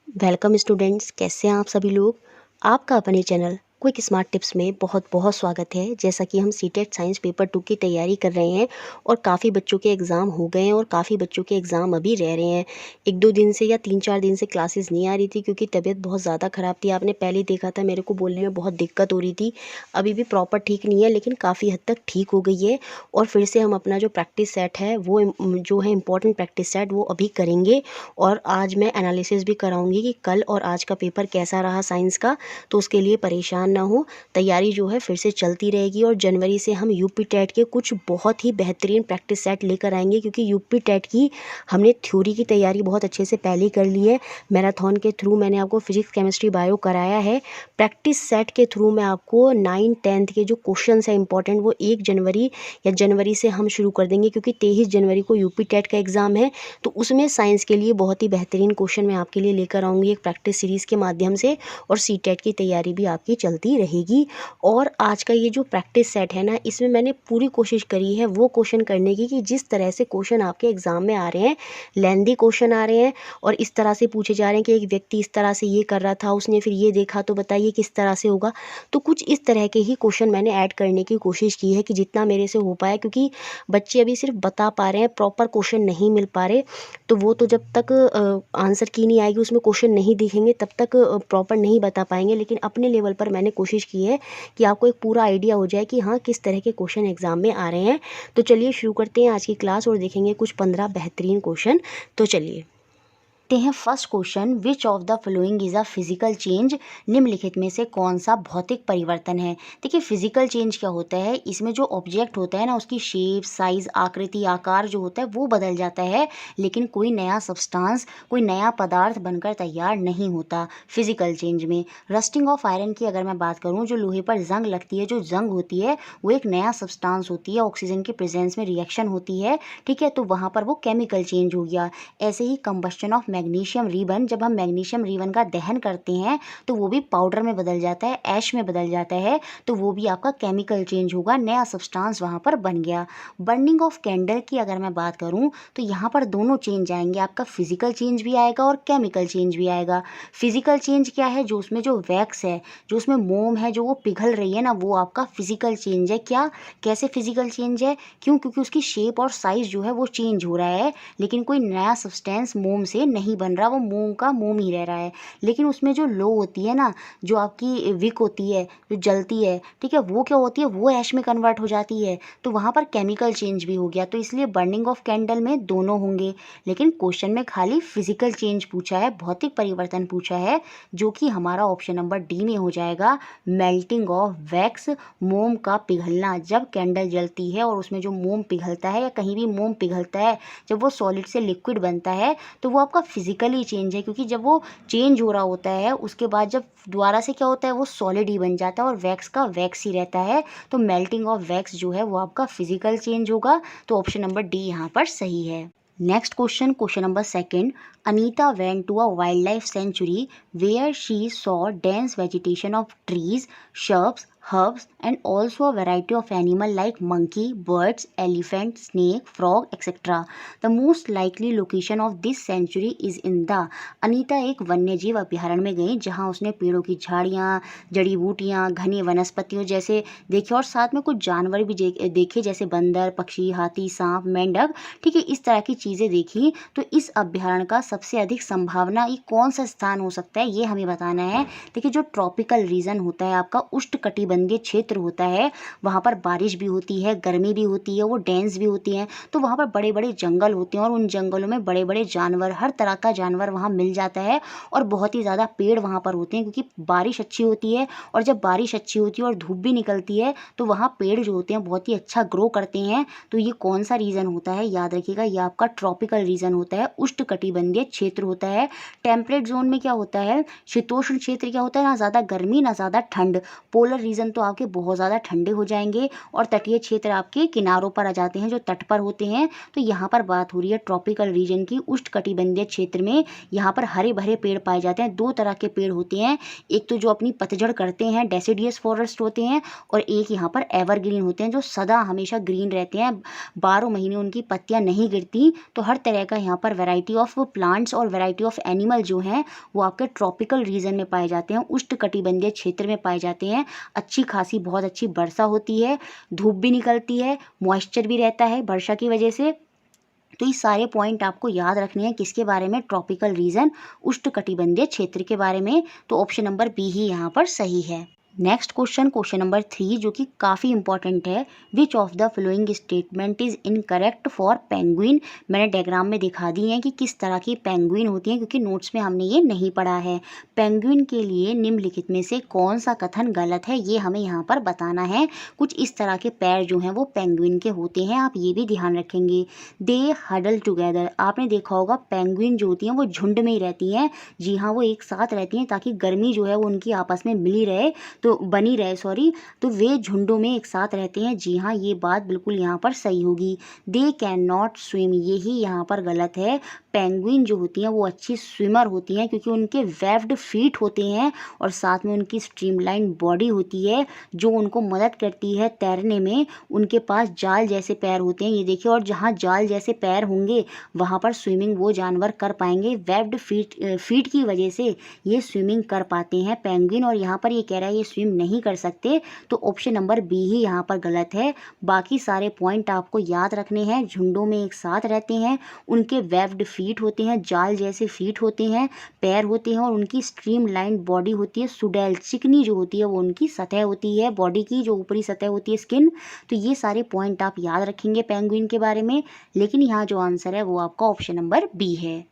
Welcome students, कैसे हैं आप सभी लोग। आपका अपने चैनल क्विक स्मार्ट टिप्स में बहुत बहुत स्वागत है। जैसा कि हम सीटेट साइंस पेपर 2 की तैयारी कर रहे हैं और काफ़ी बच्चों के एग्ज़ाम हो गए हैं और काफ़ी बच्चों के एग्ज़ाम अभी रह रहे हैं। 1-2 दिन से या 3-4 दिन से क्लासेस नहीं आ रही थी क्योंकि तबीयत बहुत ज़्यादा ख़राब थी। आपने पहले ही देखा था, मेरे को बोलने में बहुत दिक्कत हो रही थी। अभी भी प्रॉपर ठीक नहीं है, लेकिन काफ़ी हद तक ठीक हो गई है। और फिर से हम अपना जो प्रैक्टिस सेट है वो जो है इम्पॉर्टेंट प्रैक्टिस सेट वो अभी करेंगे। और आज मैं एनालिसिस भी कराऊंगी कि कल और आज का पेपर कैसा रहा साइंस का। तो उसके लिए परेशान ना हो, तैयारी जो है फिर से चलती रहेगी। और जनवरी से हम यूपी टेट के कुछ बहुत ही बेहतरीन प्रैक्टिस सेट लेकर आएंगे, क्योंकि यूपी टेट की हमने थ्योरी की तैयारी बहुत अच्छे से पहले ही कर ली है। मैराथन के थ्रू मैंने आपको फिजिक्स केमिस्ट्री बायो कराया है। प्रैक्टिस सेट के थ्रू मैं आपको 9th-10th के जो क्वेश्चन है इंपॉर्टेंट, वो 1 जनवरी या जनवरी से हम शुरू कर देंगे, क्योंकि 23 जनवरी को यूपी टेट का एग्ज़ाम है। तो उसमें साइंस के लिए बहुत ही बेहतरीन क्वेश्चन मैं आपके लिए लेकर आऊँगी एक प्रैक्टिस सीरीज़ के माध्यम से। और सीटेट की तैयारी भी आपकी चलती रहेगी। और आज का ये जो प्रैक्टिस सेट है ना, इसमें मैंने पूरी कोशिश करी है वो क्वेश्चन करने की कि जिस तरह से क्वेश्चन आपके एग्ज़ाम में आ रहे हैं, लेंदी क्वेश्चन आ रहे हैं और इस तरह से पूछे जा रहे हैं कि एक व्यक्ति इस तरह से ये कर रहा था, उसने फिर ये देखा, तो बताइए किस तरह से होगा। तो कुछ इस तरह के ही क्वेश्चन मैंने ऐड करने की कोशिश की है कि जितना मेरे से हो पाया, क्योंकि बच्चे अभी सिर्फ बता पा रहे हैं, प्रॉपर क्वेश्चन नहीं मिल पा रहे। तो वो तो जब तक आंसर की नहीं आएगी, उसमें क्वेश्चन नहीं दिखेंगे, तब तक प्रॉपर नहीं बता पाएंगे। लेकिन अपने लेवल पर मैंने कोशिश की है कि आपको एक पूरा आइडिया हो जाए कि हाँ, किस तरह के क्वेश्चन एग्ज़ाम में आ रहे हैं। तो चलिए शुरू करते हैं आज की क्लास और देखेंगे कुछ 15 बेहतरीन क्वेश्चन। तो चलिए देखते हैं first question, which of the following is a physical change. निम्नलिखित में से कौन सा भौतिक परिवर्तन है। देखिए, फिजिकल चेंज क्या होता है, इसमें जो ऑब्जेक्ट होता है ना, उसकी शेप, साइज, आकृति, आकार जो होता है वो बदल जाता है, लेकिन कोई नया सब्सटेंस, कोई नया पदार्थ बनकर तैयार नहीं होता फिजिकल चेंज में। रस्टिंग ऑफ आयरन की अगर मैं बात करूँ, जो लोहे पर जंग लगती है, जो जंग होती है वो एक नया सब्सटेंस होती है, ऑक्सीजन के प्रेजेंस में रिएक्शन होती है, ठीक है, तो वहाँ पर वो केमिकल चेंज हो गया। ऐसे ही कंबस्शन ऑफ मैग्नीशियम रिबन, जब हम मैग्नीशियम रिबन का दहन करते हैं तो वो भी पाउडर में बदल जाता है, ऐश में बदल जाता है, तो वो भी आपका केमिकल चेंज होगा, नया सब्सटेंस वहाँ पर बन गया। बर्निंग ऑफ कैंडल की अगर मैं बात करूँ तो यहाँ पर दोनों चेंज आएंगे, आपका फिजिकल चेंज भी आएगा और केमिकल चेंज भी आएगा। फिजिकल चेंज क्या है, जो उसमें जो वैक्स है, जो उसमें मोम है, जो वो पिघल रही है ना, वो आपका फिजिकल चेंज है। क्या, कैसे फिजिकल चेंज है, क्यों, क्योंकि उसकी शेप और साइज जो है वो चेंज हो रहा है, लेकिन कोई नया सब्सटेंस मोम से नहीं बन रहा, वो मोम का मोम ही रह रहा है। लेकिन उसमें जो लो होती है ना, जो आपकी विक होती है, जो जलती है, ठीक है, वो क्या होती है, वो ऐश में कन्वर्ट हो जाती है, तो वहाँ पर केमिकल चेंज भी हो गया। तो इसलिए बर्निंग ऑफ कैंडल में दोनों होंगे, लेकिन क्वेश्चन में खाली फिजिकल चेंज पूछा है, भौतिक परिवर्तन पूछा है, जो कि हमारा ऑप्शन नंबर डी में हो जाएगा। मेल्टिंग ऑफ वैक्स, मोम का पिघलना। जब कैंडल जलती है और उसमें जो मोम पिघलता है, या कहीं भी मोम पिघलता है, जब वो सॉलिड से लिक्विड बनता है, तो वो आपका फिजिकली चेंज है, क्योंकि जब वो चेंज हो रहा होता है उसके बाद जब दोबारा से क्या होता है, वो सॉलिड ही बन जाता है और वैक्स का वैक्स ही रहता है। तो मेल्टिंग ऑफ वैक्स जो है वो आपका फिजिकल चेंज होगा। तो ऑप्शन नंबर डी यहाँ पर सही है। Next question, question number second, Anita went to a wildlife sanctuary where she saw dense vegetation of trees, shrubs, herbs and also a variety of animal like monkey, birds, elephant, snake, frog, etc. The most likely location of this sanctuary is in the। Anita एक वन्यजीव अभ्यारण्य में गई, जहां उसने पेड़ों की झाड़ियां, जड़ी बूटियां, घनी वनस्पतियों जैसे देखे और साथ में कुछ जानवर भी देखे, जैसे बंदर, पक्षी, हाथी, सांप, मेंढक, ठीक है, इस तरह की चीजें देखी। तो इस अभ्यारण्य का सबसे अधिक संभावना ये कौन सा स्थान हो सकता है, ये हमें बताना है। देखिए, जो ट्रॉपिकल रीजन होता है आपका, उष्णकटिबंधीय क्षेत्र होता है, वहाँ पर बारिश भी होती है, गर्मी भी होती है, वो डेंस भी होती है, तो वहाँ पर बड़े बड़े जंगल होते हैं और उन जंगलों में बड़े बड़े जानवर, हर तरह का जानवर वहाँ मिल जाता है। और बहुत ही ज़्यादा पेड़ वहाँ पर होते हैं, क्योंकि बारिश अच्छी होती है, और जब बारिश अच्छी होती है और धूप भी निकलती है, तो वहाँ पेड़ जो होते हैं बहुत ही अच्छा ग्रो करते हैं। तो ये कौन सा रीजन होता है, याद रखिएगा, ये आपका ट्रॉपिकल रीजन होता है, उष्णकटिबंधीय क्षेत्र होता है। टेम्परेट जोन में क्या होता है, शीतोष्ण क्षेत्र क्या होता है, ना ज़्यादा गर्मी ना ज़्यादा ठंड। पोलर रीजन रीजन तो आपके बहुत ज़्यादा ठंडे हो जाएंगे और तटीय क्षेत्र आपके किनारों पर आ जाते हैं, जो तट पर होते हैं। तो यहाँ पर बात हो रही है ट्रॉपिकल रीजन की। उष्णकटिबंधीय क्षेत्र में यहाँ पर हरे भरे पेड़ पाए जाते हैं। दो तरह के पेड़ होते हैं, एक तो जो अपनी पतझड़ करते हैं डेसिडियस फॉरेस्ट होते हैं, और एक यहाँ पर एवरग्रीन होते हैं जो सदा हमेशा ग्रीन रहते हैं, 12 महीने उनकी पत्तियां नहीं गिरती। तो हर तरह का यहाँ पर वैरायटी ऑफ प्लांट्स और वैरायटी ऑफ एनिमल जो हैं वो आपके ट्रॉपिकल रीजन में पाए जाते हैं, उष्णकटिबंधीय क्षेत्र में पाए जाते हैं। अच्छी खासी बहुत अच्छी वर्षा होती है, धूप भी निकलती है, मॉइस्चर भी रहता है वर्षा की वजह से। तो ये सारे पॉइंट आपको याद रखने हैं किसके बारे में, ट्रॉपिकल रीजन उष्णकटिबंधीय क्षेत्र के बारे में। तो ऑप्शन नंबर बी ही यहाँ पर सही है। नेक्स्ट क्वेश्चन नंबर 3 जो कि काफ़ी इंपॉर्टेंट है। Which of the following statement is incorrect for penguin. मैंने डायग्राम में दिखा दी है कि किस तरह की पेंगुइन होती हैं, क्योंकि नोट्स में हमने ये नहीं पढ़ा है। पेंगुइन के लिए निम्नलिखित में से कौन सा कथन गलत है, ये हमें यहाँ पर बताना है। कुछ इस तरह के पैर जो हैं वो पेंगुइन के होते हैं, आप ये भी ध्यान रखेंगे। दे हडल टुगेदर, आपने देखा होगा पेंगुइन जो होती हैं वो झुंड में ही रहती हैं। जी हाँ, वो एक साथ रहती हैं ताकि गर्मी जो है वो उनकी आपस में मिली रहे, तो बनी रहे सॉरी। तो वे झुंडों में एक साथ रहते हैं। जी हाँ, ये बात बिल्कुल यहाँ पर सही होगी। दे कैन नॉट स्विम, यही यहाँ पर गलत है। पेंगुइन जो होती हैं वो अच्छी स्विमर होती हैं क्योंकि उनके वेव्ड फीट होते हैं और साथ में उनकी स्ट्रीमलाइन बॉडी होती है जो उनको मदद करती है तैरने में। उनके पास जाल जैसे पैर होते हैं, ये देखिए, और जहाँ जाल जैसे पैर होंगे वहाँ पर स्विमिंग वो जानवर कर पाएंगे। वेव्ड फीट की वजह से ये स्विमिंग कर पाते हैं पेंगुइन, और यहाँ पर ये कह रहा है ये स्विम नहीं कर सकते। तो ऑप्शन नंबर बी ही यहाँ पर गलत है। बाकी सारे पॉइंट आपको याद रखने हैं। झुंडों में एक साथ रहते हैं, उनके वेव्ड फीट होते हैं, जाल जैसे फीट होते हैं, पैर होते हैं, और उनकी स्ट्रीम लाइन बॉडी होती है। सुडेल, चिकनी जो होती है वो उनकी सतह होती है, बॉडी की जो ऊपरी सतह होती है, स्किन। तो ये सारे पॉइंट आप याद रखेंगे पेंगुइन के बारे में। लेकिन यहाँ जो आंसर है वो आपका ऑप्शन नंबर बी है।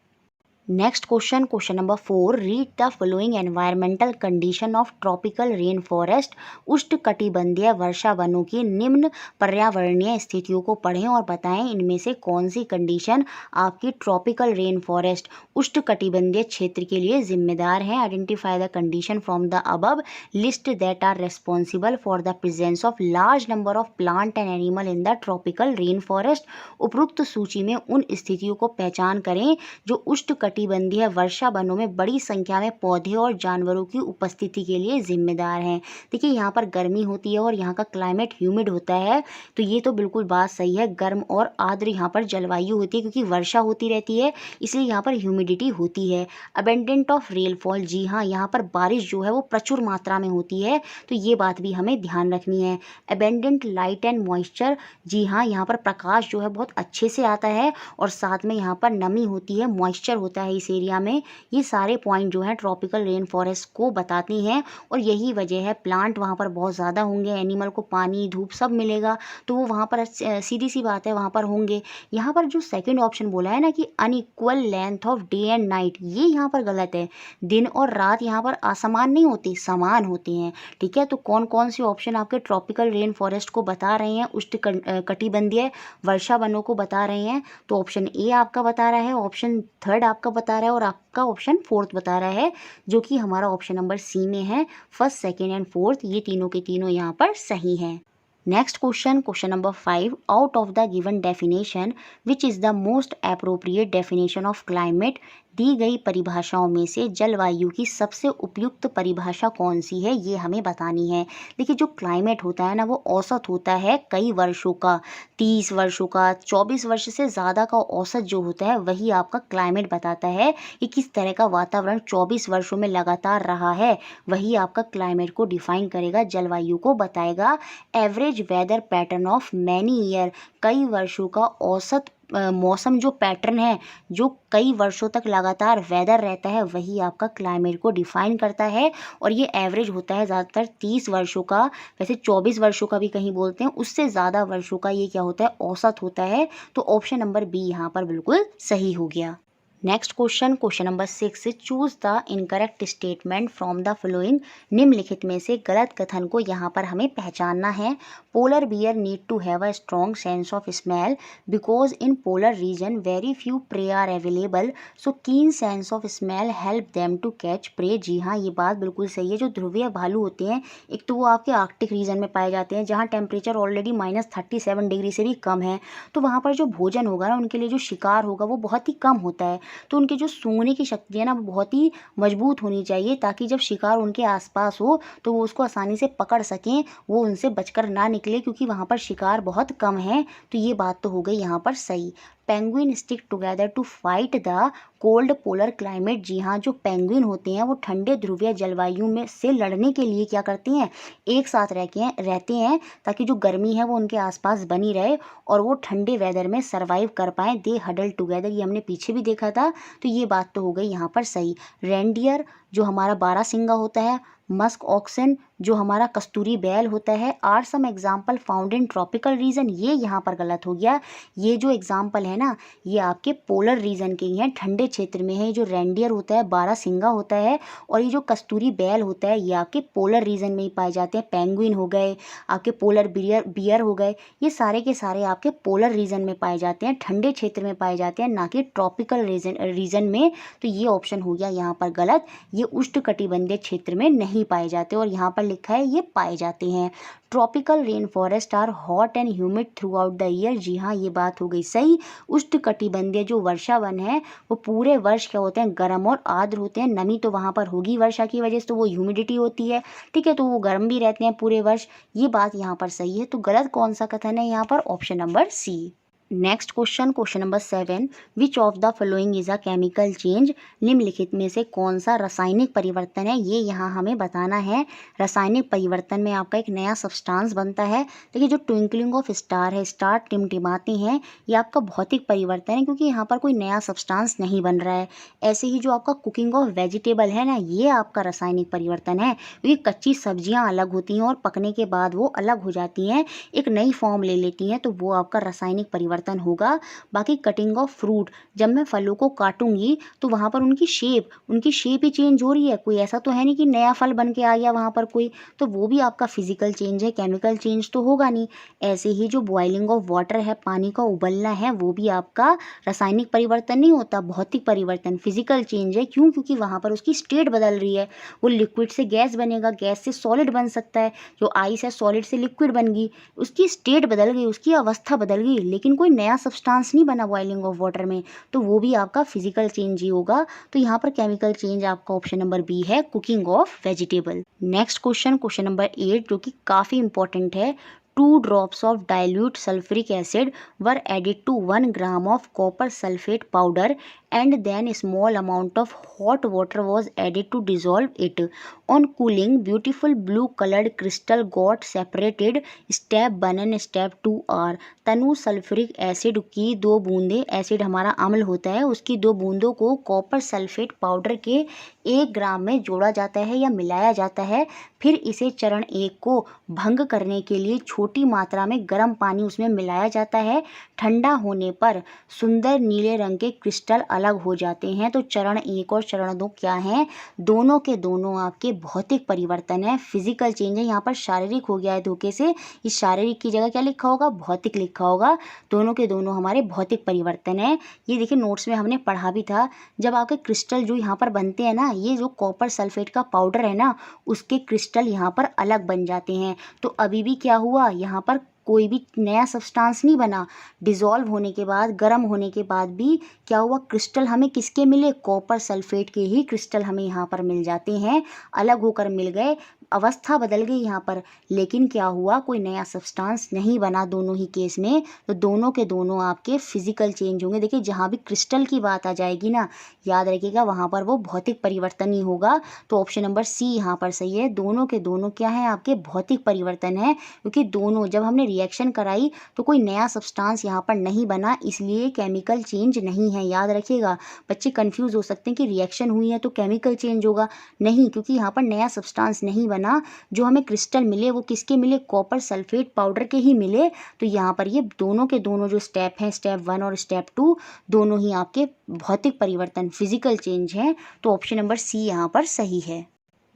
Next question number 4, read the following environmental condition of tropical rain forest. उष्णकटिबंधीय वर्षा वनों की निम्न पर्यावरणीय स्थितियों को पढ़ें और बताएं इनमें से कौन सी कंडीशन आपकी ट्रॉपिकल रेन फॉरेस्ट उष्णकटिबंधीय क्षेत्र के लिए जिम्मेदार है। Identify the condition from the above, list that are responsible for the presence of large number of plant and animal in the tropical rain forest. उपरोक्त सूची में उन स्थितियों को पहचान करें जो उष्णकटिबंधीय वर्षा वनों में बड़ी संख्या में पौधे और जानवरों की उपस्थिति के लिए जिम्मेदार हैं। देखिए, यहाँ पर गर्मी होती है और यहाँ का क्लाइमेट ह्यूमिड होता है, तो ये तो बिल्कुल बात सही है। गर्म और आर्द्र यहाँ पर जलवायु होती है क्योंकि वर्षा होती रहती है, इसलिए यहाँ पर ह्यूमिडिटी होती है। अबेंडेंट ऑफ रेनफॉल, जी हाँ, यहाँ पर बारिश जो है वो प्रचुर मात्रा में होती है, तो ये बात भी हमें ध्यान रखनी है। अबेंडेंट लाइट एंड मॉइस्चर, जी हाँ, यहाँ पर प्रकाश जो है बहुत अच्छे से आता है और साथ में यहाँ पर नमी होती है, मॉइस्चर होता है इस एरिया में। ये सारे पॉइंट जो हैं ट्रॉपिकल रेन फॉरेस्ट को बताती हैं, और यही वजह है प्लांट वहाँ पर बहुत ज़्यादा होंगे, एनिमल को पानी धूप सब मिलेगा, तो वो वहाँ पर सीधी सी बात है वहाँ पर होंगे। यहाँ पर जो सेकंड ऑप्शन बोला है ना कि unequal length of day and night, ये यहाँ पर गलत है। दिन और रात यहाँ पर असमान नहीं होती, समान होते हैं। ठीक है, तो कौन कौन से ऑप्शन आपके ट्रॉपिकल रेन फॉरेस्ट को बता रहे हैं, उष्णकटिबंधीय वर्षा वनों को बता रहे हैं? तो ऑप्शन ए आपका बता रहा है, ऑप्शन थर्ड आपका बता रहा है, और आपका ऑप्शन फोर्थ बता रहा है, जो कि हमारा ऑप्शन नंबर सी में है। फर्स्ट, सेकेंड एंड फोर्थ, ये तीनों के तीनों यहाँ पर सही हैं। Next question number 5, out of the given definition which is the most appropriate definition of climate. दी गई परिभाषाओं में से जलवायु की सबसे उपयुक्त परिभाषा कौन सी है, ये हमें बतानी है। देखिए, जो क्लाइमेट होता है ना वो औसत होता है कई वर्षों का, 30 वर्षों का, 24 वर्ष से ज़्यादा का औसत जो होता है वही आपका क्लाइमेट बताता है कि किस तरह का वातावरण 24 वर्षों में लगातार रहा है, वही आपका क्लाइमेट को डिफाइन करेगा, जलवायु को बताएगा। Average weather pattern of many year, कई वर्षों का औसत मौसम जो पैटर्न है, जो कई वर्षों तक लगातार वेदर रहता है, वही आपका क्लाइमेट को डिफाइन करता है। और ये एवरेज होता है ज़्यादातर 30 वर्षों का, वैसे 24 वर्षों का भी कहीं बोलते हैं, उससे ज़्यादा वर्षों का ये क्या होता है, औसत होता है। तो ऑप्शन नंबर बी यहाँ पर बिल्कुल सही हो गया। Next question, question number 6, choose the incorrect statement from the following. निम्नलिखित में से गलत कथन को यहाँ पर हमें पहचानना है। Polar bear need to have a strong sense of smell because in polar region very few prey are available, so keen sense of smell help them to catch prey. जी हाँ, ये बात बिल्कुल सही है। जो ध्रुवीय भालू होते हैं, एक तो वो आपके आर्कटिक रीजन में पाए जाते हैं जहाँ टेम्परेचर ऑलरेडी -37 डिग्री से भी कम है, तो वहाँ पर जो भोजन होगा ना, उनके लिए जो शिकार होगा वो बहुत ही कम होता है। तो उनके जो सूंघने की शक्ति है ना, वो बहुत ही मजबूत होनी चाहिए, ताकि जब शिकार उनके आसपास हो तो वो उसको आसानी से पकड़ सकें, वो उनसे बचकर ना निकले, क्योंकि वहाँ पर शिकार बहुत कम है। तो ये बात तो हो गई यहाँ पर सही। Penguin stick together to fight the cold polar climate. जी हाँ, जो पेंगुइन होते हैं वो ठंडे ध्रुवीय जलवायु में से लड़ने के लिए क्या करते हैं, एक साथ रहते हैं, ताकि जो गर्मी है वो उनके आसपास बनी रहे और वो ठंडे वेदर में सर्वाइव कर पाएँ। दे हडल टुगेदर, ये हमने पीछे भी देखा था। तो ये बात तो हो गई यहाँ पर सही। रेंडियर जो हमारा बारहसिंगा होता है, मस्क ऑक्सन जो हमारा कस्तूरी बैल होता है, are some example found in tropical region. ये यहाँ पर गलत हो गया। ये जो एग्जाम्पल है ना, ये आपके पोलर रीजन के ही हैं, ठंडे क्षेत्र में है। जो रेंडियर होता है, बारहसिंगा होता है, और ये जो कस्तूरी बैल होता है, ये आपके पोलर रीजन में ही पाए जाते हैं। पेंगुइन हो गए, आपके पोलर बियर हो गए, ये सारे के सारे आपके पोलर रीजन में पाए जाते हैं, ठंडे क्षेत्र में पाए जाते हैं, ना कि ट्रॉपिकल रीजन में। तो ये ऑप्शन हो गया यहाँ पर गलत। ये उष्णकटिबंधीय क्षेत्र में नहीं पाए जाते, और यहाँ पर लिखा है ये पाए जाते हैं। Tropical rain forest are hot and humid throughout the year. जी हाँ, ये बात हो गई सही। उष्णकटिबंधीय जो वर्षा वन है वो पूरे वर्ष क्या होते हैं, गर्म और आर्द्र होते हैं। नमी तो वहाँ पर होगी वर्षा की वजह से, तो वो ह्यूमिडिटी होती है, ठीक है, तो वो गर्म भी रहते हैं पूरे वर्ष। ये बात यहाँ पर सही है। तो गलत कौन सा कथन है यहाँ पर, option number C. Next question, question number 7, which of the following is a chemical change. निम्नलिखित में से कौन सा रासायनिक परिवर्तन है, ये यहाँ हमें बताना है। रासायनिक परिवर्तन में आपका एक नया सब्सटेंस बनता है। देखिए, जो ट्विंकलिंग ऑफ स्टार है, स्टार टिमटिमाते हैं, ये आपका भौतिक परिवर्तन है, क्योंकि यहाँ पर कोई नया सब्सटेंस नहीं बन रहा है। ऐसे ही जो आपका कुकिंग ऑफ वेजिटेबल है ना, ये आपका रासायनिक परिवर्तन है, क्योंकि कच्ची सब्जियाँ अलग होती हैं और पकने के बाद वो अलग हो जाती हैं, एक नई फॉर्म ले लेती हैं, तो वो आपका रासायनिक परिवर्तन होगा। बाकी कटिंग ऑफ फ्रूट, जब मैं फलों को काटूंगी तो वहाँ पर उनकी शेप ही चेंज हो रही है, कोई ऐसा तो है नहीं कि नया फल बन के आ गया वहाँ पर कोई, तो वो भी आपका फिजिकल चेंज है, केमिकल चेंज तो होगा नहीं। ऐसे ही जो बॉइलिंग ऑफ वाटर है, पानी का उबलना है, वो भी आपका रासायनिक परिवर्तन नहीं होता, भौतिक परिवर्तन, फिजिकल चेंज है। क्यों? क्योंकि वहाँ पर उसकी स्टेट बदल रही है, वो लिक्विड से गैस बनेगा, गैस से सॉलिड बन सकता है, जो आइस है सॉलिड से लिक्विड बन गई, उसकी स्टेट बदल गई, उसकी अवस्था बदल गई, लेकिन कोई नया सब्सटेंस नहीं बना बॉइलिंग ऑफ वाटर में, तो वो भी आपका फिजिकल चेंज ही होगा। तो यहाँ पर केमिकल चेंज आपका ऑप्शन नंबर बी है, cooking of vegetable. Next question, question number 8, जो कि काफ़ी इंपॉर्टेंट है। 2 drops of dilute sulfuric acid were added to 1 gram of copper sulfate powder and then a small amount of hot water was added to dissolve it. On cooling, beautiful blue colored crystal got separated. Step 1 and step 2 are Tanu sulphuric acid की 2 बूंदें, acid हमारा अम्ल होता है, उसकी 2 बूंदों को copper sulphate powder के 1 ग्राम में जोड़ा जाता है या मिलाया जाता है। फिर इसे चरण 1 को भंग करने के लिए छोटी मात्रा में गर्म पानी उसमें मिलाया जाता है। ठंडा होने पर सुंदर नीले रंग के क्रिस्टल अलग हो जाते हैं। तो चरण 1 और चरण 2 क्या हैं, दोनों के दोनों आपके भौतिक परिवर्तन है, फिजिकल चेंज है। यहाँ पर शारीरिक हो गया है धोखे से, इस शारीरिक की जगह क्या लिखा होगा, भौतिक लिखा होगा। दोनों के दोनों हमारे भौतिक परिवर्तन है। ये देखिए नोट्स में हमने पढ़ा भी था, जब आपके क्रिस्टल जो यहाँ पर बनते हैं ना, ये जो कॉपर सल्फेट का पाउडर है ना, उसके क्रिस्टल यहाँ पर अलग बन जाते हैं। तो अभी भी क्या हुआ, यहाँ पर कोई भी नया सब्सटेंस नहीं बना। डिज़ोल्व होने के बाद, गर्म होने के बाद भी क्या हुआ, क्रिस्टल हमें किसके मिले, कॉपर सल्फेट के ही क्रिस्टल हमें यहाँ पर मिल जाते हैं, अलग होकर मिल गए, अवस्था बदल गई यहाँ पर, लेकिन क्या हुआ, कोई नया सब्सटेंस नहीं बना दोनों ही केस में। तो दोनों के दोनों आपके फिजिकल चेंज होंगे। देखिए जहाँ भी क्रिस्टल की बात आ जाएगी ना, याद रखिएगा वहाँ पर वो भौतिक परिवर्तन ही होगा। तो ऑप्शन नंबर सी यहाँ पर सही है। दोनों के दोनों क्या है, आपके भौतिक परिवर्तन है, क्योंकि दोनों जब हमने रिएक्शन कराई तो कोई नया सब्सटेंस यहाँ पर नहीं बना, इसलिए केमिकल चेंज नहीं है। याद रखिएगा, बच्चे कंफ्यूज हो सकते हैं कि रिएक्शन हुई है तो केमिकल चेंज होगा, नहीं, क्योंकि यहाँ पर नया सब्सटेंस नहीं बना, ना, जो हमें क्रिस्टल मिले वो किसके मिले, कॉपर सल्फेट पाउडर के ही मिले। तो यहाँ पर ये दोनों के दोनों जो स्टेप हैं, स्टेप 1 और स्टेप 2, दोनों ही आपके भौतिक परिवर्तन फिजिकल चेंज हैं। तो ऑप्शन नंबर सी यहाँ पर सही है।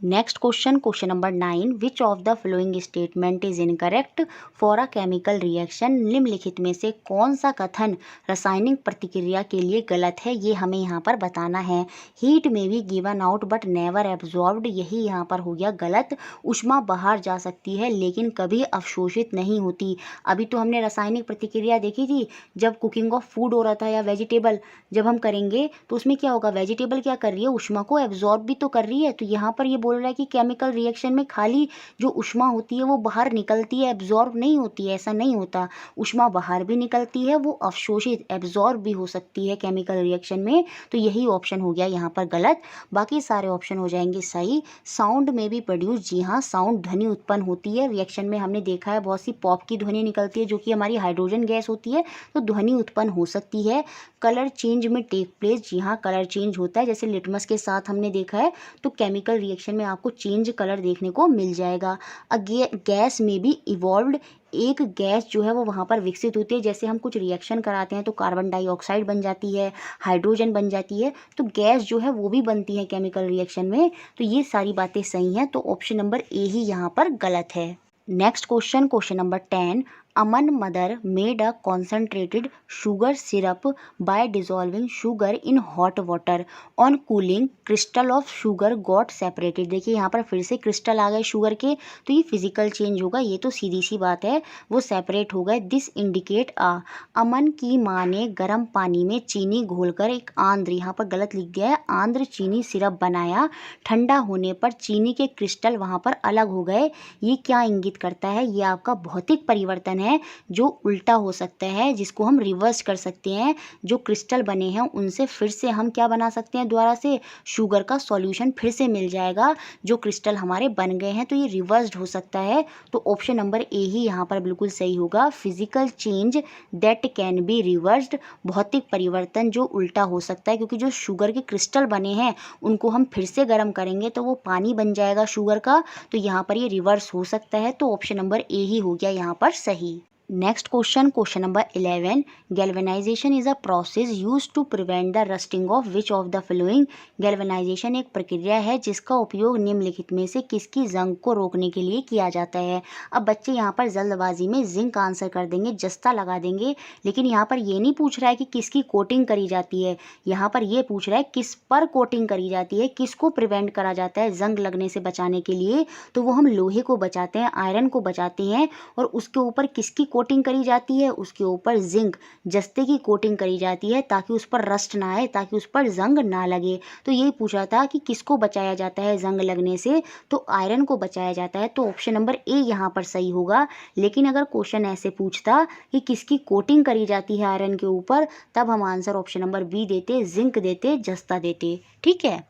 Next question, question number 9, which of the following statement is incorrect for a chemical reaction. निम्नलिखित में से कौन सा कथन रासायनिक प्रतिक्रिया के लिए गलत है, ये हमें यहाँ पर बताना है। हीट में be given out but never absorbed, यही यहाँ पर हो गया गलत। ऊष्मा बाहर जा सकती है लेकिन कभी अवशोषित नहीं होती। अभी तो हमने रासायनिक प्रतिक्रिया देखी थी, जब कुकिंग ऑफ फूड हो रहा था या वेजिटेबल जब हम करेंगे तो उसमें क्या होगा, वेजिटेबल क्या कर रही है, ऊष्मा को एब्जॉर्ब भी तो कर रही है। तो यहाँ पर ये बोल रहा है कि केमिकल रिएक्शन में खाली जो ऊष्मा होती है वो बाहर निकलती है, एब्जॉर्ब नहीं होती है, ऐसा नहीं होता। ऊष्मा बाहर भी निकलती है, वो अवशोषित एब्जॉर्ब भी हो सकती है केमिकल रिएक्शन में। तो यही ऑप्शन हो गया यहाँ पर गलत, बाकी सारे ऑप्शन हो जाएंगे सही। साउंड में भी प्रोड्यूस, जी हाँ, साउंड ध्वनि उत्पन्न होती है। रिएक्शन में हमने देखा है बहुत सी पॉप की ध्वनि निकलती है जो कि हमारी हाइड्रोजन गैस होती है, तो ध्वनि उत्पन्न हो सकती है। कलर चेंज में टेक प्लेस, जी हाँ, कलर चेंज होता है, जैसे लिटमस के साथ हमने देखा है। तो केमिकल रिएक्शन में आपको चेंज कलर देखने को मिल जाएगा। गैस में भी इवॉल्व्ड, एक गैस जो है वो वहाँ पर विकसित होती है। जैसे हम कुछ रिएक्शन कराते हैं तो कार्बन डाइऑक्साइड बन जाती है, हाइड्रोजन बन जाती है, तो गैस जो है वो भी बनती है केमिकल रिएक्शन में। तो ये सारी बातें सही हैं, तो ऑप्शन नंबर ए ही यहाँ पर गलत है। Next question, question number 10, Aman mother made a concentrated sugar syrup by dissolving sugar in hot water on cooling crystal of sugar got separated. देखिए यहाँ पर फिर से क्रिस्टल आ गए शुगर के, तो ये फिजिकल चेंज होगा, ये तो सीधी सी बात है, वो सेपरेट हो गए। दिस इंडिकेट आ, अमन की माँ ने गर्म पानी में चीनी घोलकर एक आंध्र, यहाँ पर गलत लिख गया है, आंध्र चीनी सिरप बनाया। ठंडा होने पर चीनी के क्रिस्टल वहाँ पर अलग हो गए। ये क्या इंगित करता है, ये आपका भौतिक परिवर्तन है जो उल्टा हो सकता है, जिसको हम रिवर्स कर सकते हैं। जो क्रिस्टल बने हैं उनसे फिर से हम क्या बना सकते हैं, दोबारा से शुगर का सॉल्यूशन फिर से मिल जाएगा, जो क्रिस्टल हमारे बन गए हैं, तो ये रिवर्स्ड हो सकता है। तो ऑप्शन नंबर ए ही यहाँ पर बिल्कुल सही होगा, physical change that can be reversed, भौतिक परिवर्तन जो उल्टा हो सकता है, क्योंकि जो शुगर के क्रिस्टल बने हैं उनको हम फिर से गर्म करेंगे तो वो पानी बन जाएगा शुगर का, तो यहाँ पर ये रिवर्स हो सकता है। तो ऑप्शन नंबर ए ही हो गया यहाँ पर सही। Next question, question number 11, galvanization is a process use to prevent the rusting of which of the following. Galvanization एक प्रक्रिया है जिसका उपयोग निम्नलिखित में से किसकी जंग को रोकने के लिए किया जाता है। अब बच्चे यहाँ पर जल्दबाजी में जिंक आंसर कर देंगे, जस्ता लगा देंगे, लेकिन यहाँ पर ये नहीं पूछ रहा है कि किसकी कोटिंग करी जाती है, यहाँ पर ये पूछ रहा है किस पर कोटिंग करी जाती है, किसको प्रिवेंट करा जाता है जंग लगने से बचाने के लिए। तो वो हम लोहे को बचाते हैं, आयरन को बचाते हैं, और उसके ऊपर किसकी कोटिंग करी जाती है, उसके ऊपर जिंक जस्ते की कोटिंग करी जाती है, ताकि उस पर रस्ट ना आए, ताकि उस पर जंग ना लगे। तो यही पूछा था कि किसको बचाया जाता है जंग लगने से, तो आयरन को बचाया जाता है। तो ऑप्शन नंबर ए यहाँ पर सही होगा। लेकिन अगर क्वेश्चन ऐसे पूछता कि किसकी कोटिंग करी जाती है आयरन के ऊपर, तब हम आंसर ऑप्शन नंबर बी देते, जिंक देते, जस्ता देते। ठीक है।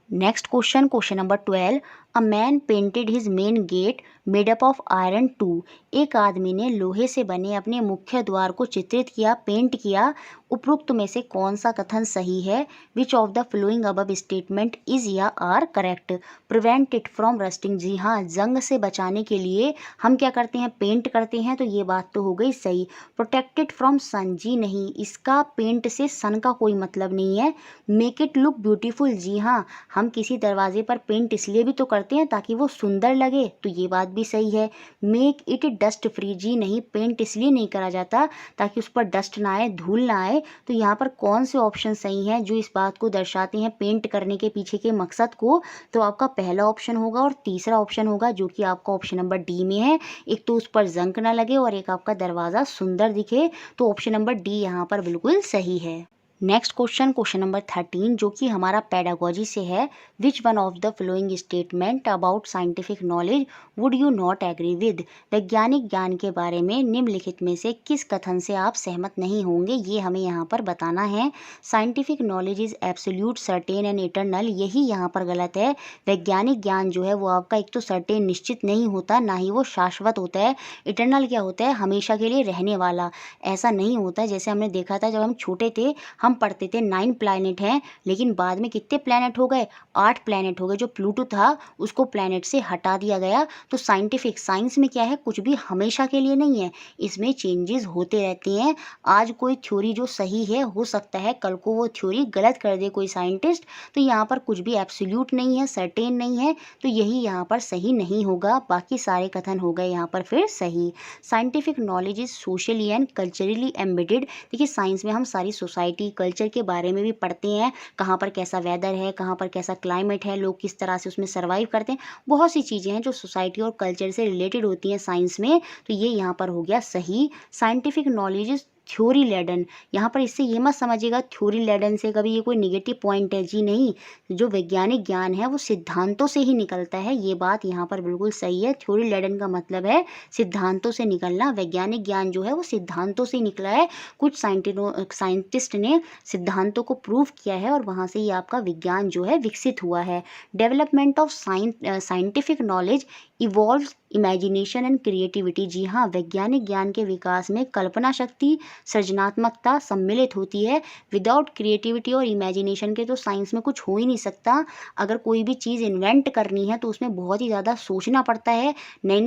Next question, question number 12, a man painted his main gate made up of iron 2। एक आदमी ने लोहे से बने अपने मुख्य द्वार को चित्रित किया, पेंट किया। उपरोक्त में से कौन सा कथन सही है, which of the following above statement is या are correct. Prevent it from rusting, जी हाँ, जंग से बचाने के लिए हम क्या करते हैं, पेंट करते हैं, तो ये बात तो हो गई सही। प्रोटेक्टेड फ्रॉम सन, जी नहीं, इसका पेंट से सन का कोई मतलब नहीं है। मेक इट लुक ब्यूटीफुल, जी हाँ, हम किसी दरवाजे पर पेंट इसलिए भी तो करते हैं ताकि वो सुंदर लगे, तो ये बात भी सही है। मेक इट डस्ट फ्री, जी नहीं, पेंट इसलिए नहीं करा जाता ताकि उस पर डस्ट ना आए, धूल ना आए। तो यहाँ पर कौन से ऑप्शन सही हैं जो इस बात को दर्शाते हैं पेंट करने के पीछे के मकसद को, तो आपका पहला ऑप्शन होगा और तीसरा ऑप्शन होगा, जो कि आपका ऑप्शन नंबर डी में है। एक तो उस पर जंक ना लगे और एक आपका दरवाज़ा सुंदर दिखे, तो ऑप्शन नंबर डी यहाँ पर बिल्कुल सही है। नेक्स्ट क्वेश्चन, क्वेश्चन नंबर 13, जो कि हमारा पेडागोजी से है। Which one of the following statement about scientific knowledge would you not agree with. वैज्ञानिक ज्ञान के बारे में निम्नलिखित में से किस कथन से आप सहमत नहीं होंगे, ये हमें यहाँ पर बताना है। Scientific knowledge is absolute, certain and eternal, यही यहाँ पर गलत है। वैज्ञानिक ज्ञान जो है वो आपका एक तो सर्टेन निश्चित नहीं होता, ना ही वो शाश्वत होता है। इटरनल क्या होता है, हमेशा के लिए रहने वाला। ऐसा नहीं होता, जैसे हमने देखा था जब हम छोटे थे, हम पढ़ते थे 9 प्लैनेट हैं, लेकिन बाद में कितने प्लैनेट हो गए, 8 प्लैनेट हो गए। जो प्लूटो था उसको प्लैनेट से हटा दिया गया। तो साइंटिफिक साइंस में क्या है, कुछ भी हमेशा के लिए नहीं है, इसमें चेंजेस होते रहते हैं। आज कोई थ्योरी जो सही है, हो सकता है कल को वो थ्योरी गलत कर दे कोई साइंटिस्ट। तो यहाँ पर कुछ भी एब्सोल्यूट नहीं है, सर्टेन नहीं है, तो यही यहाँ पर सही नहीं होगा। बाकी सारे कथन हो गए यहाँ पर फिर सही। Scientific knowledge is socially and culturally embedded. देखिए साइंस में हम सारी सोसाइटी कल्चर के बारे में भी पढ़ते हैं, कहाँ पर कैसा वेदर है, कहाँ पर कैसा क्लाइमेट है, लोग किस तरह से उसमें सर्वाइव करते हैं, बहुत सी चीज़ें हैं जो सोसाइटी और कल्चर से रिलेटेड होती हैं साइंस में। तो ये यहाँ पर हो गया सही। Scientific knowledge is theory laden. यहाँ पर इससे ये मत समझिएगा थ्योरी लेडन से कभी ये कोई निगेटिव पॉइंट है, जी नहीं। जो वैज्ञानिक ज्ञान है वो सिद्धांतों से ही निकलता है, ये बात यहाँ पर बिल्कुल सही है। थ्योरी लेडन का मतलब है सिद्धांतों से निकलना। वैज्ञानिक ज्ञान जो है वो सिद्धांतों से निकला है। कुछ साइंटिस्ट ने सिद्धांतों को प्रूव किया है और वहाँ से ही आपका विज्ञान जो है विकसित हुआ है। Development of scientific knowledge evolve imagination and creativity. जी हाँ, वैज्ञानिक ज्ञान के विकास में कल्पना शक्ति, सृजनात्मकता सम्मिलित होती है। विदाउट क्रिएटिविटी और इमेजिनेशन के तो साइंस में कुछ हो ही नहीं सकता। अगर कोई भी चीज़ इन्वेंट करनी है तो उसमें बहुत ही ज़्यादा सोचना पड़ता है, नई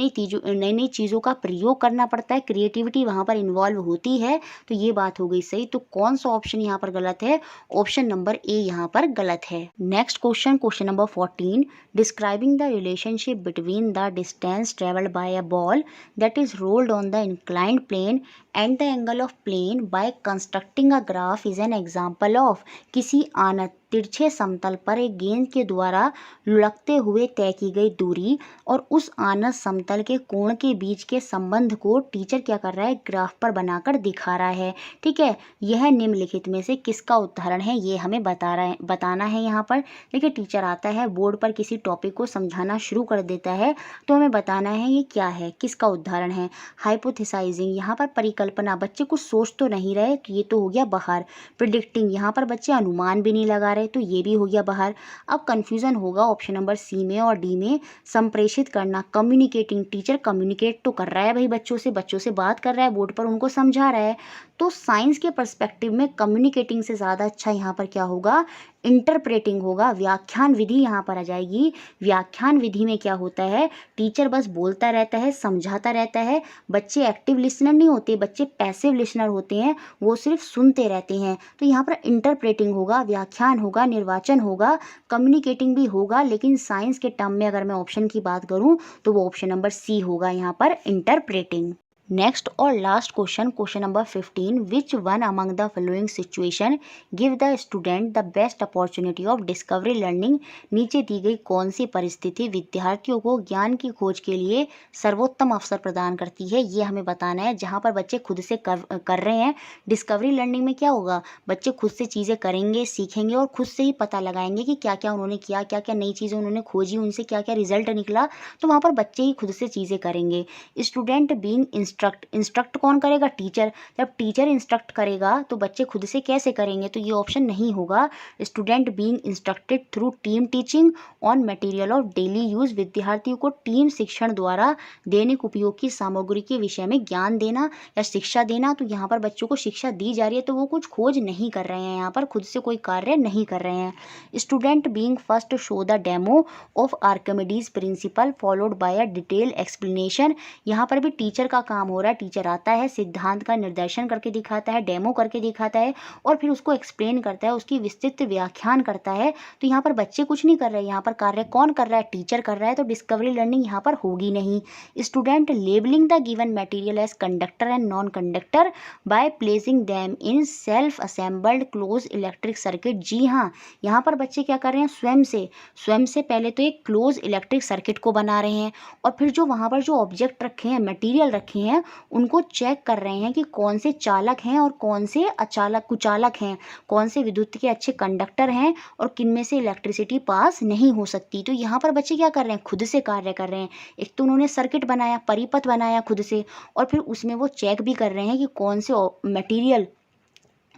नई चीज़ों का प्रयोग करना पड़ता है, क्रिएटिविटी वहाँ पर इन्वॉल्व होती है। तो ये बात हो गई सही। तो कौन सा ऑप्शन यहाँ पर गलत है, ऑप्शन नंबर ए यहाँ पर गलत है। Next question, question number 14, describing the relationship between the distance traveled by a ball that is rolled on the inclined plane and the angle of plane by constructing a graph is an example of। किसी आनत तिरछे समतल पर एक गेंद के द्वारा लुढ़कते हुए तय की गई दूरी और उस आनत समतल के कोण के बीच के संबंध को टीचर क्या कर रहा है, ग्राफ पर बनाकर दिखा रहा है। ठीक है, यह निम्नलिखित में से किसका उदाहरण है, ये हमें बताना है। यहाँ पर देखिए टीचर आता है, बोर्ड पर किसी टॉपिक को समझाना शुरू कर देता है, तो हमें बताना है ये क्या है, किसका उदाहरण है। हाइपोथेसाइजिंग, यहाँ पर परिकल्पना, बच्चे कुछ सोच तो नहीं रहे, तो ये तो हो गया बाहर। प्रिडिक्टिंग, यहाँ पर बच्चे अनुमान भी नहीं लगा रहे, तो ये भी हो गया बाहर। अब कंफ्यूजन होगा ऑप्शन नंबर सी में और डी में। संप्रेषित करना, कम्युनिकेटिंग, टीचर कम्युनिकेट तो कर रहा है भाई बच्चों से बात कर रहा है, बोर्ड पर उनको समझा रहा है। तो साइंस के पर्सपेक्टिव में कम्युनिकेटिंग से ज़्यादा अच्छा यहाँ पर क्या होगा, इंटरप्रेटिंग होगा। व्याख्यान विधि यहाँ पर आ जाएगी। व्याख्यान विधि में क्या होता है, टीचर बस बोलता रहता है, समझाता रहता है, बच्चे एक्टिव लिसनर नहीं होते, बच्चे पैसिव लिसनर होते हैं, वो सिर्फ सुनते रहते हैं। तो यहाँ पर इंटरप्रेटिंग होगा, व्याख्यान होगा, निर्वाचन होगा, कम्युनिकेटिंग भी होगा, लेकिन साइंस के टर्म में अगर मैं ऑप्शन की बात करूँ तो वो ऑप्शन नंबर सी होगा यहाँ पर, इंटरप्रेटिंग। नेक्स्ट और last question, question number 15, which one among the following situation give the student the best opportunity of discovery learning. नीचे दी गई कौन सी परिस्थिति विद्यार्थियों को ज्ञान की खोज के लिए सर्वोत्तम अवसर प्रदान करती है, ये हमें बताना है। जहाँ पर बच्चे खुद से कर रहे हैं, डिस्कवरी लर्निंग में क्या होगा, बच्चे खुद से चीज़ें करेंगे, सीखेंगे और खुद से ही पता लगाएंगे कि क्या क्या उन्होंने किया, क्या क्या नई चीज़ें उन्होंने खोजी, उनसे क्या क्या रिजल्ट निकला। तो वहाँ पर बच्चे ही खुद से चीज़ें करेंगे। स्टूडेंट बीइंग इंस्ट्रक्ट कौन करेगा, टीचर। जब टीचर इंस्ट्रक्ट करेगा तो बच्चे खुद से कैसे करेंगे, तो ये ऑप्शन नहीं होगा। Student being instructed through team teaching on material of daily use. विद्यार्थियों को टीम शिक्षण द्वारा दैनिक उपयोग की सामग्री के विषय में ज्ञान देना या शिक्षा देना। तो यहाँ पर बच्चों को शिक्षा दी जा रही है, तो वो कुछ खोज नहीं कर रहे हैं, यहाँ पर खुद से कोई कार्य नहीं कर रहे हैं। Student being first show the demo of Archimedes principal followed by a detail explanation. यहाँ पर भी टीचर का काम हो रहा है, टीचर आता है, सिद्धांत का निर्देशन करके दिखाता है, डेमो करके दिखाता है और फिर उसको एक्सप्लेन करता है, उसकी विस्तृत व्याख्यान करता है। तो यहाँ पर बच्चे कुछ नहीं कर रहे, यहाँ पर कार्य कौन कर रहा है, टीचर कर रहा है। तो डिस्कवरी लर्निंग यहाँ पर होगी नहीं। Student labelling the given material as conductor and non conductor by placing them in self assembled close electric circuit. जी हाँ, यहाँ पर बच्चे क्या कर रहे हैं, स्वयं से पहले तो एक क्लोज इलेक्ट्रिक सर्किट को बना रहे हैं और फिर जो वहाँ पर जो ऑब्जेक्ट रखे हैं, मटेरियल रखे हैं, उनको चेक कर रहे हैं कि कौन से चालक हैं और कौन से कुचालक हैं, कौन से विद्युत के अच्छे कंडक्टर हैं और किन में से इलेक्ट्रिसिटी पास नहीं हो सकती। तो यहाँ पर बच्चे क्या कर रहे हैं, खुद से कार्य कर रहे हैं। एक तो उन्होंने सर्किट बनाया, परिपथ बनाया खुद से और फिर उसमें वो चेक भी कर रहे हैं कि कौन से मटेरियल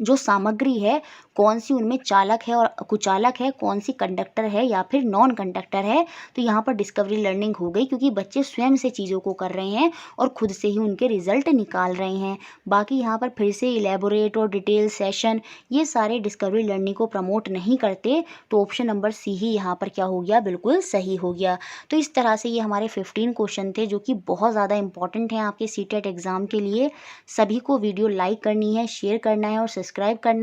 जो सामग्री है कौन सी उनमें चालक है और कुचालक है, कौन सी कंडक्टर है या फिर नॉन कंडक्टर है। तो यहाँ पर डिस्कवरी लर्निंग हो गई क्योंकि बच्चे स्वयं से चीज़ों को कर रहे हैं और खुद से ही उनके रिजल्ट निकाल रहे हैं। बाकी यहाँ पर फिर से इलेबोरेट और डिटेल सेशन ये सारे डिस्कवरी लर्निंग को प्रमोट नहीं करते, तो ऑप्शन नंबर सी ही यहाँ पर क्या हो गया, बिल्कुल सही हो गया। तो इस तरह से ये हमारे 15 क्वेश्चन थे जो कि बहुत ज़्यादा इंपॉर्टेंट हैं आपके सीटेट एग्ज़ाम के लिए। सभी को वीडियो लाइक करनी है, शेयर करना है और सब्सक्राइब करना है।